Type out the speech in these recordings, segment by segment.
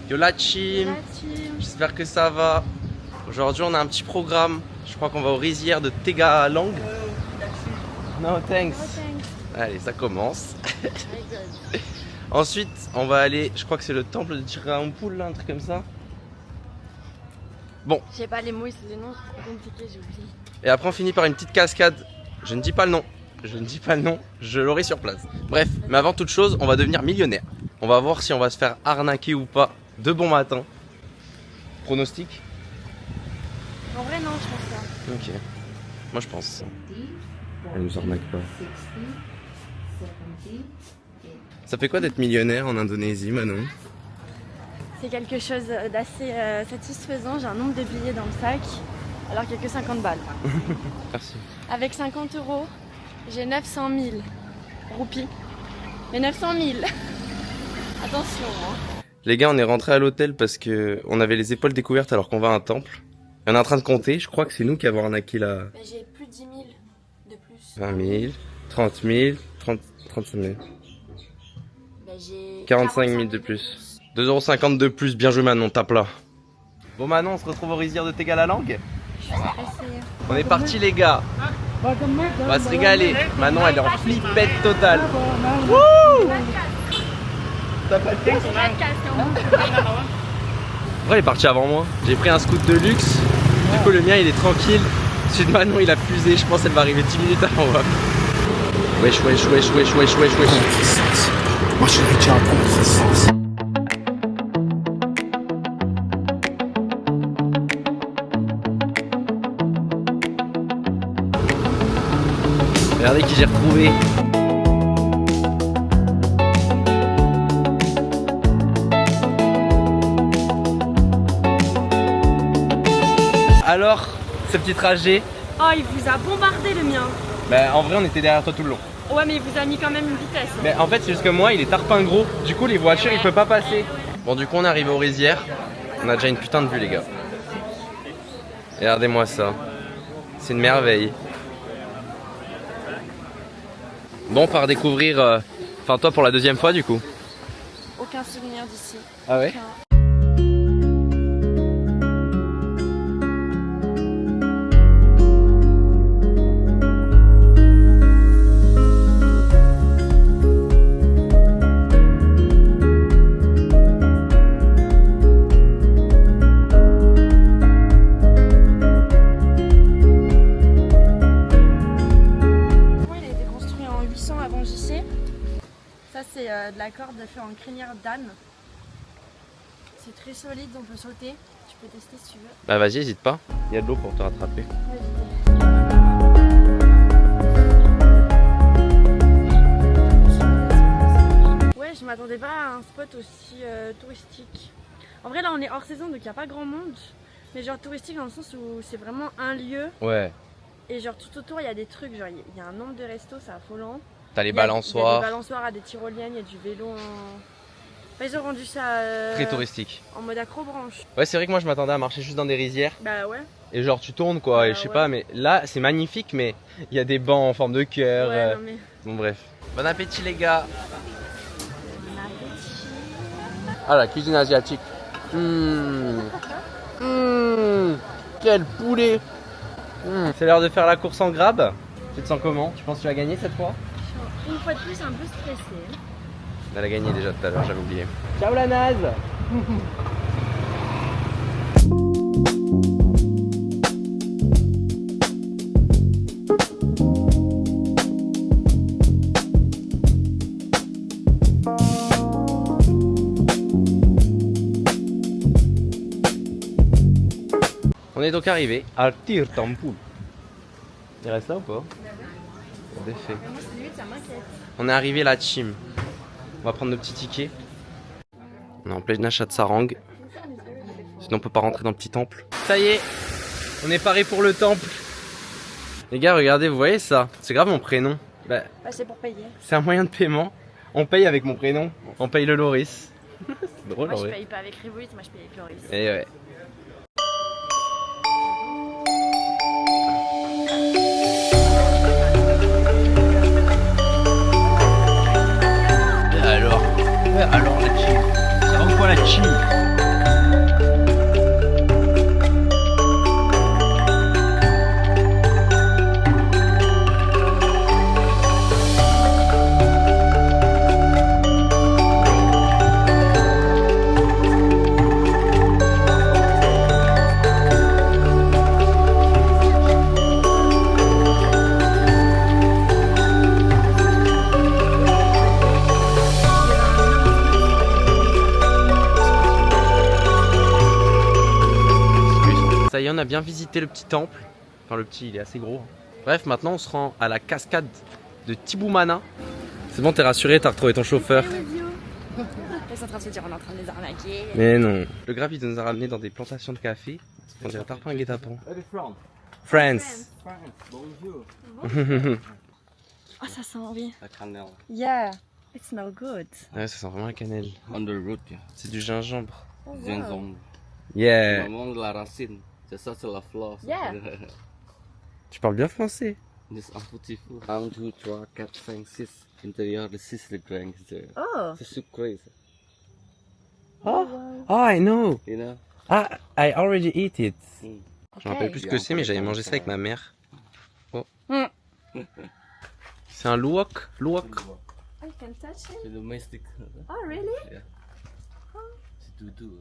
Yo la team, j'espère que ça va. Aujourd'hui on a un petit programme. Je crois qu'on va aux rizières de Tegalang. No thanks. Allez, ça commence. Ensuite, on va aller, je crois que c'est le temple de Tiranampul, un truc comme ça. Bon. Je sais pas les mots, les noms c'est compliqué, j'ai oublié. Et après on finit par une petite cascade. Je ne dis pas le nom. Je ne dis pas le nom, je l'aurai sur place. Bref, mais avant toute chose, on va devenir millionnaire. On va voir si on va se faire arnaquer ou pas de bon matin. Pronostic? En vrai non, je pense pas. Ok. Moi je pense. Elle nous arnaque pas. Ça fait quoi d'être millionnaire en Indonésie, Manon? C'est quelque chose d'assez satisfaisant. J'ai un nombre de billets dans le sac, alors qu'il n'y a que 50 balles. Merci. Avec 50 €, j'ai 900 000 roupies. Mais 900 000 attention hein. Les gars, on est rentré à l'hôtel parce que on avait les épaules découvertes alors qu'on va à un temple. Et on est en train de compter, je crois que c'est nous qui avons arnaqué la... Bah, j'ai plus de 10 000 de plus. 20 000, 30 000, 35 000. Bah, j'ai 45 000 de plus. 2,50 € de plus, bien joué Manon, tape là. Bon Manon, on se retrouve aux rizières de Tegalang. Je suis stressée. On est parti les gars. On va se régaler. Manon elle est en flippette totale. Wouh! T'as pas de tête? Elle est partie avant moi. J'ai pris un scoot de luxe. Du coup le mien il est tranquille. Celui de Manon il a fusé. Je pense qu'elle va arriver 10 minutes avant moi. Wesh wesh wesh wesh wesh wesh wesh. Moi je vais dire un peu de sens. Regardez qui j'ai retrouvé. Alors, ce petit trajet? Oh, il vous a bombardé le mien. Bah en vrai on était derrière toi tout le long. Ouais, mais il vous a mis quand même une vitesse. Mais en fait c'est juste que moi il est tarpin gros. Du coup les voitures il peut pas passer. Bon du coup on est arrivé aux rizières. On a déjà une putain de vue les gars. Regardez-moi ça. C'est une merveille. Bon on part découvrir... Enfin toi pour la deuxième fois du coup. Aucun souvenir d'ici. Ah ouais? Aucun. Avant JC. Ça c'est de la corde faite en crinière d'âne. C'est très solide, on peut sauter. Tu peux tester si tu veux. Bah vas-y hésite pas. Il y a de l'eau pour te rattraper. Ouais, je m'attendais pas à un spot aussi touristique. En vrai là on est hors saison donc il n'y a pas grand monde. Mais genre touristique dans le sens où c'est vraiment un lieu. Ouais. Et genre tout autour il y a des trucs, genre il y a un nombre de restos, c'est affolant. T'as les Il y a balançoires. des balançoires, à des tyroliennes, il y a du vélo en... Enfin, ils ont rendu ça Très touristique. en mode accrobranche. Ouais c'est vrai que moi je m'attendais à marcher juste dans des rizières. Bah ouais. Et genre tu tournes quoi, et je sais ouais. pas, mais là c'est magnifique, mais il y a des bancs en forme de cœur. Ouais, non, mais... Bon bref. Bon appétit les gars. Bon appétit. Ah la cuisine asiatique. Quel poulet. C'est l'heure de faire la course en grab. Tu te sens comment? Tu penses que tu vas gagner cette fois? Une fois de plus un peu stressée. Elle a gagné déjà tout à l'heure, j'avais oublié. Ciao la naze. On est donc arrivé à Tiranampul. Il reste là ou pas? Défait. Mais moi c'est limite, ça m'inquiète. On est arrivé la team. On va prendre nos petits tickets. On est en pleine achat de sarang. Sinon on peut pas rentrer dans le petit temple. Ça y est, on est paré pour le temple. Les gars, regardez, vous voyez ça? C'est grave mon prénom. Bah, C'est pour payer. c'est un moyen de paiement. On paye avec mon prénom. On paye le Loris. C'est drôle, Moi en je vrai. paye pas avec Revolut, moi je paye avec Loris. Et ouais. Alors la team. Ça rend quoi la team? on a bien visité le petit temple. Enfin le petit, il est assez gros. Bref, maintenant on se rend à la cascade de Tiboumana. C'est bon, t'es rassuré, t'as retrouvé ton chauffeur. Ils sont en train de se dire on est en train de les arnaquer. Mais non. Le gravier nous a ramené dans des plantations de café. On dirait tarpin et guet-apens. France. Bonjour. Oh, ça sent bien. La cannelle. Yeah, it smells good. Ouais, ça sent vraiment la cannelle. On the root, C'est du gingembre. Oh, wow. gingembre. Yeah. Vraiment de la racine. C'est ça, c'est la fleur. Yeah. Tu parles bien français. C'est un petit fou. 1, 2, 3, 4, 5, 6. L'intérieur de 6 le grain. Oh. C'est sucré ça. Oh, oh, I know. You know? Ah, I already eat it. Mm. Je me rappelle plus ce que c'est, mais j'avais mangé ça avec ma mère. Oh. Mm. C'est un luwak. Luwak. I can touch it. C'est domestique. Oh, really? C'est tout doux.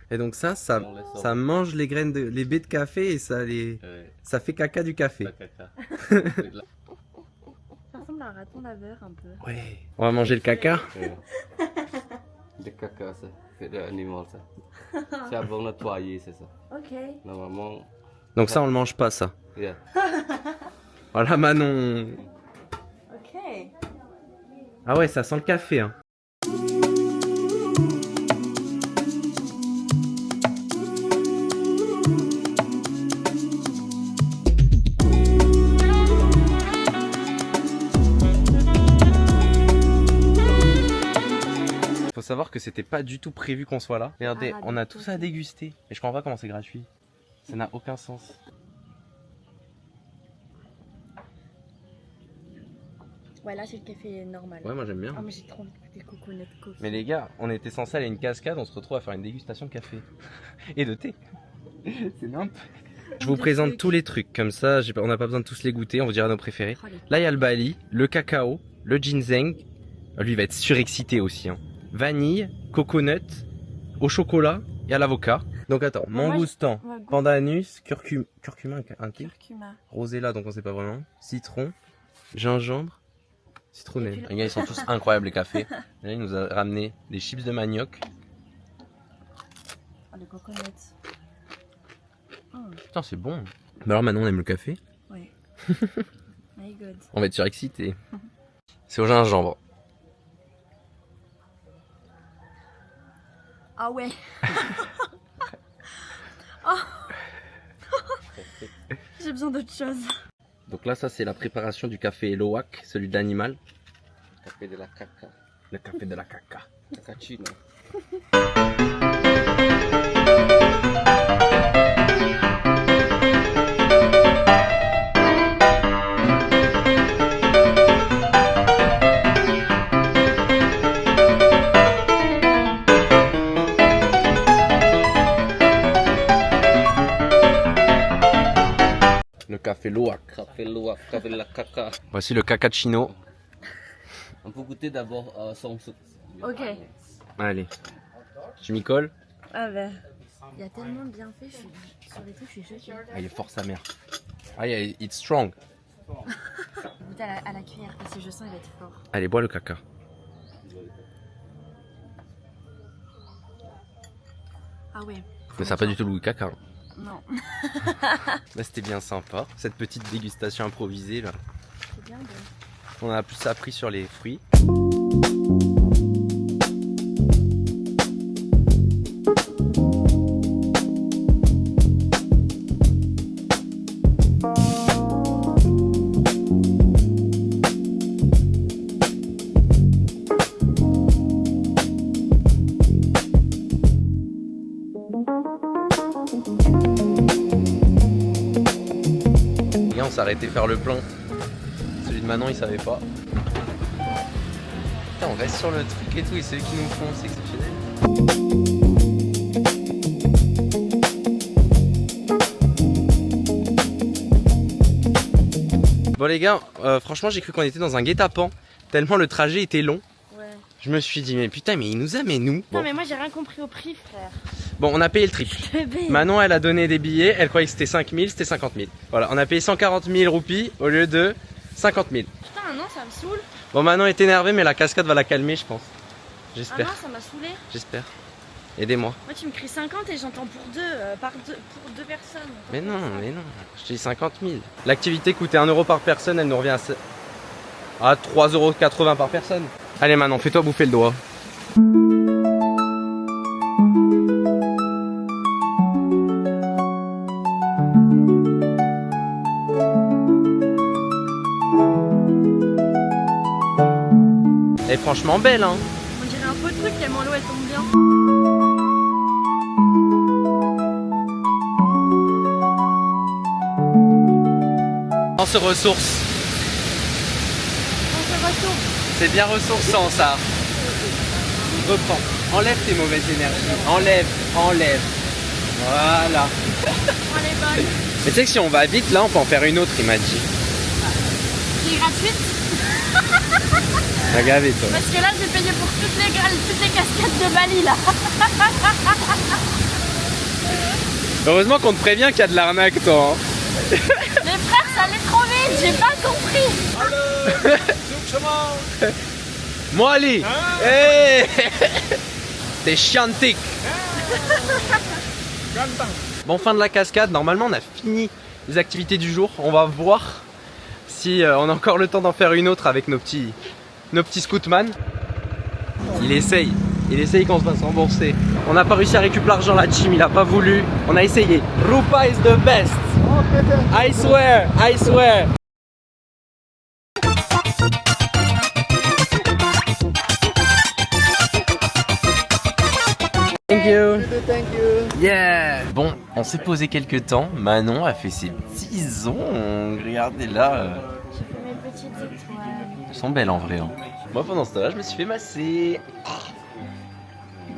Et donc ça mange les graines les baies de café et ça fait caca du café. La caca. Ça ressemble à un raton laveur un peu. Ouais. On va manger le caca. Le caca, ça. C'est de l'animal, ça. C'est à bon nettoyer, c'est ça. Ok. Normalement. Donc ça on le mange pas ça. Yeah. Voilà Manon. Ok. Ah ouais, ça sent le café hein. Faut savoir que c'était pas du tout prévu qu'on soit là. Regardez, Ah, on a tout ça à déguster. Et je comprends pas comment c'est gratuit. Ça n'a aucun sens. Ouais, là c'est le café normal. Ouais, moi j'aime bien. Oh, mais j'ai trop envie de goûter le coconut coffee. Mais les gars, on était censé aller à une cascade, on se retrouve à faire une dégustation de café. Et de thé. C'est nimp. Je vous présente tous les trucs, comme ça on n'a pas besoin de tous les goûter, on vous dira nos préférés. Oh, les... Là il y a le bali, le cacao, le ginseng. Lui il va être surexcité aussi. Hein. Vanille, coconut, au chocolat et à l'avocat. Donc attends, mangoustan, Ouais, pandanus, curcuma, un thé, curcuma. rosella donc on sait pas vraiment, citron, gingembre, citronelle. Et puis Les gars ils sont tous incroyables les cafés. Là il nous a ramené des chips de manioc. Oh, le coconut. Oh, Putain c'est bon. Bah alors maintenant on aime le café. ouais. My god. On va être surexcité. C'est au gingembre. Ah ouais. Oh. J'ai besoin d'autre chose. Donc là ça c'est la préparation du café Loak, celui d'animal. Café de la caca. Le café de la caca. Cacachino. Le café Loak. Café loa, café de la caca. Voici le cacachino. On peut goûter d'abord son sucre. Ok. Allez. Tu m'y colles? Ah bah. Il y a tellement de bienfaits, sur les trucs, je suis choquée. Ah il est fort sa mère. Ah it's strong. Goûter à la cuillère parce que je sens il va être fort. Allez bois le caca. Ah ouais. Mais ça n'a pas du tout le goût de caca. Hein. Non. Là c'était bien sympa. Cette petite dégustation improvisée là. C'est bien bon. On a plus appris sur les fruits. Et on s'est arrêté faire le plein. Celui de Manon il savait pas. Putain, on reste sur le truc et tout et c'est eux qui nous font, c'est exceptionnel. Bon les gars, franchement j'ai cru qu'on était dans un guet-apens tellement le trajet était long. Ouais. Je me suis dit mais putain mais il nous amène où? Non mais moi j'ai rien compris au prix frère. Bon on a payé le triple. Manon elle a donné des billets, elle croyait que c'était 5 000, c'était 50 000. Voilà, on a payé 140 000 roupies au lieu de 50 000. Putain non ça me saoule. Bon Manon est énervée mais la cascade va la calmer je pense. Ah J'espère. non ça m'a saoulé. J'espère. Aidez-moi. Moi, tu me cries 50 et j'entends pour deux personnes. Mais non, je te dis 50 000. L'activité coûtait 1 € par personne, elle nous revient à 3,80 € par personne. Allez Manon, fais-toi bouffer le doigt. Elle est franchement belle hein. On dirait un faux truc tellement l'eau elle tombe bien. On se ressource. C'est bien ressourçant ça. Reprends. Enlève tes mauvaises énergies. Enlève. Voilà. On est bonne. Mais tu sais que si on va vite là, on peut en faire une autre, il m'a dit. Qui est gratuite. T'as gavé toi. Parce que là j'ai payé pour toutes les cascades de Bali là. Heureusement qu'on te prévient qu'il y a de l'arnaque toi. Hein. Les frères ça allait trop vite, j'ai pas compris. Moi Ali. Hey. T'es chiantique. Bon, fin de la cascade, normalement on a fini les activités du jour. On va voir si on a encore le temps d'en faire une autre avec nos petits scootman. Il essaye qu'on se fasse rembourser. On n'a pas réussi à récupérer l'argent, la team, il a pas voulu. On a essayé. Rupa is the best. I swear. Thank you. Yeah. Bon, on s'est posé quelques temps. Manon a fait ses petits ongles. Regardez là. J'ai fait mes petites étoiles. Elles sont belles en vrai. Hein. Moi pendant ce temps-là, je me suis fait masser.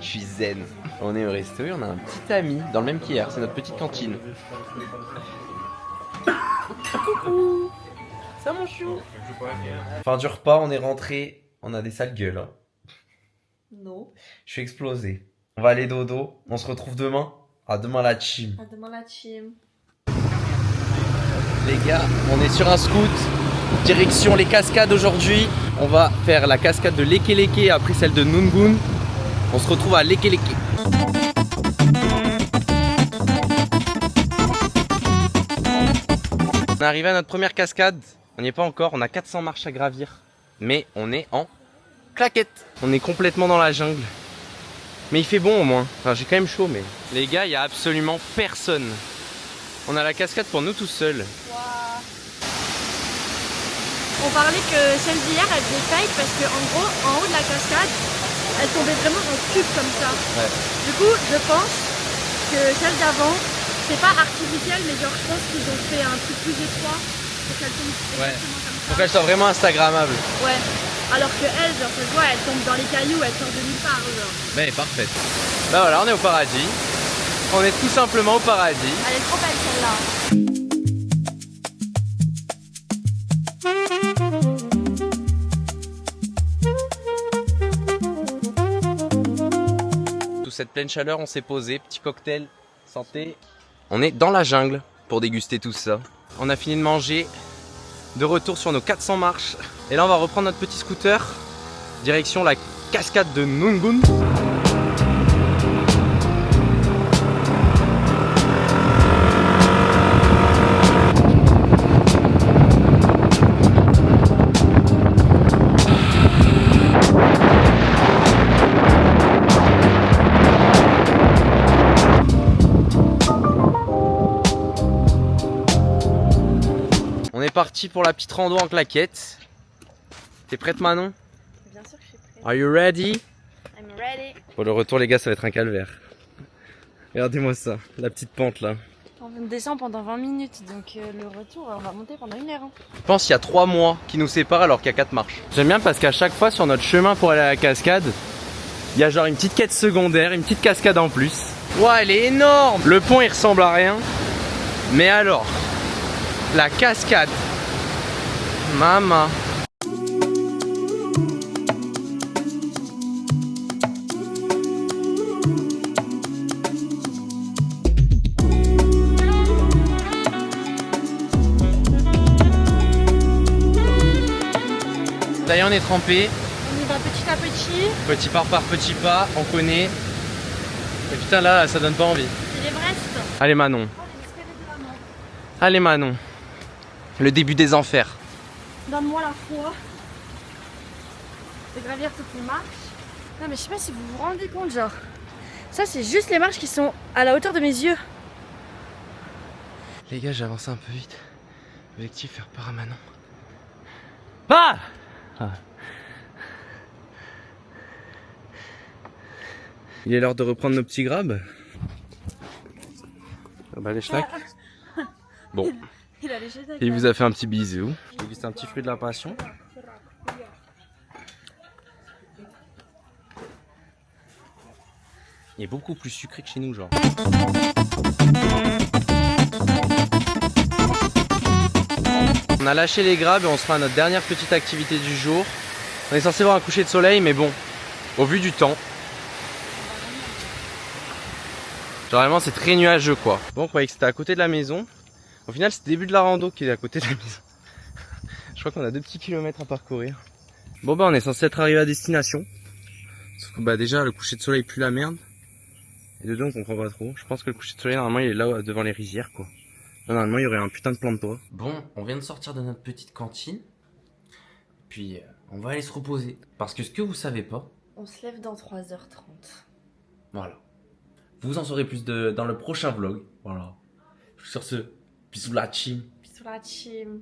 Je suis zen. On est au resto et on a un petit ami dans le même qu'hier. C'est notre petite cantine. Coucou. Ça mon chou. Fin du repas, on est rentré. On a des sales gueules. Hein. Non. Je suis explosé. On va aller dodo. On se retrouve demain. À demain la team. À demain la team. Les gars, on est sur un scoot. Direction les cascades aujourd'hui. On va faire la cascade de Lekeleke après celle de Nungun. On se retrouve à Lekeleke. On est arrivé à notre première cascade. On n'y est pas encore, on a 400 marches à gravir. Mais on est en claquette. On est complètement dans la jungle. Mais il fait bon au moins. Enfin, j'ai quand même chaud, mais... Les gars, il n'y a absolument personne. On a la cascade pour nous tout seuls. Wow. On parlait que celle d'hier elle faisait fake parce qu'en gros, en haut de la cascade, elle tombait vraiment en cube comme ça. Ouais. Du coup, je pense que celle d'avant, c'est pas artificiel, mais genre je pense qu'ils ont fait un truc plus étroit pour qu'elle tombe exactement comme ça. Pour qu'elle soit vraiment instagrammable. Ouais. Alors que elle, genre, ça se voit, elle tombe dans les cailloux, elle sort de nulle part, genre. Mais parfaite. Bah voilà, on est au paradis. On est tout simplement au paradis. Elle est trop belle celle-là. Sous cette pleine chaleur, on s'est posé, petit cocktail, santé. On est dans la jungle pour déguster tout ça. On a fini de manger, de retour sur nos 400 marches. Et là, on va reprendre notre petit scooter, direction la cascade de Nungun. On est parti pour la petite rando en claquette. T'es prête Manon? Bien sûr que je suis prête. Are you ready? I'm ready. Pour le retour les gars, ça va être un calvaire. Regardez-moi ça, la petite pente là. On descend pendant 20 minutes, donc le retour, on va monter pendant 1 heure. Hein. Je pense qu'il y a 3 mois qui nous séparent alors qu'il y a 4 marches. J'aime bien parce qu'à chaque fois sur notre chemin pour aller à la cascade, il y a genre une petite quête secondaire, une petite cascade en plus. Ouah, elle est énorme! Le pont il ressemble à rien. Mais alors, la cascade. Maman. Ça y est, on est trempé. On y va petit à petit. Petit pas par petit pas, on connaît. Et putain là, ça donne pas envie. C'est l'Everest. Allez Manon. Oh, les escaliers de la mort. Allez Manon. Le début des enfers. Donne-moi la foi de gravir toutes les marches. Non mais je sais pas si vous vous rendez compte, genre. Ça c'est juste les marches qui sont à la hauteur de mes yeux. Les gars, j'ai avancé un peu vite. Objectif, faire peur à Manon. Ah, Il est l'heure de reprendre nos petits grabs. Ah bah les schnacks. Bon, Il a léché il vous a fait un petit bisou. C'est un petit fruit de la passion. Il est beaucoup plus sucré que chez nous, genre. On a lâché les grabs et on se fera notre dernière petite activité du jour. On est censé voir un coucher de soleil, mais bon, au vu du temps, généralement c'est très nuageux quoi. Bon, on croyait que c'était à côté de la maison. Au final, c'est le début de la rando qui est à côté de la maison. Je crois qu'on a 2 petits kilomètres à parcourir. Bon bah on est censé être arrivé à destination. Sauf que bah déjà le coucher de soleil pue la merde. Et dedans on comprend pas trop. Je pense que le coucher de soleil normalement il est là devant les rizières quoi. Normalement il y aurait un putain de plan de toit. Bon, on vient de sortir de notre petite cantine. Puis on va aller se reposer. Parce que ce que vous savez pas, On se lève dans 3h30. voilà. Vous en saurez plus dans le prochain vlog. Voilà. Sur ce, bisous la team. Bisous la team.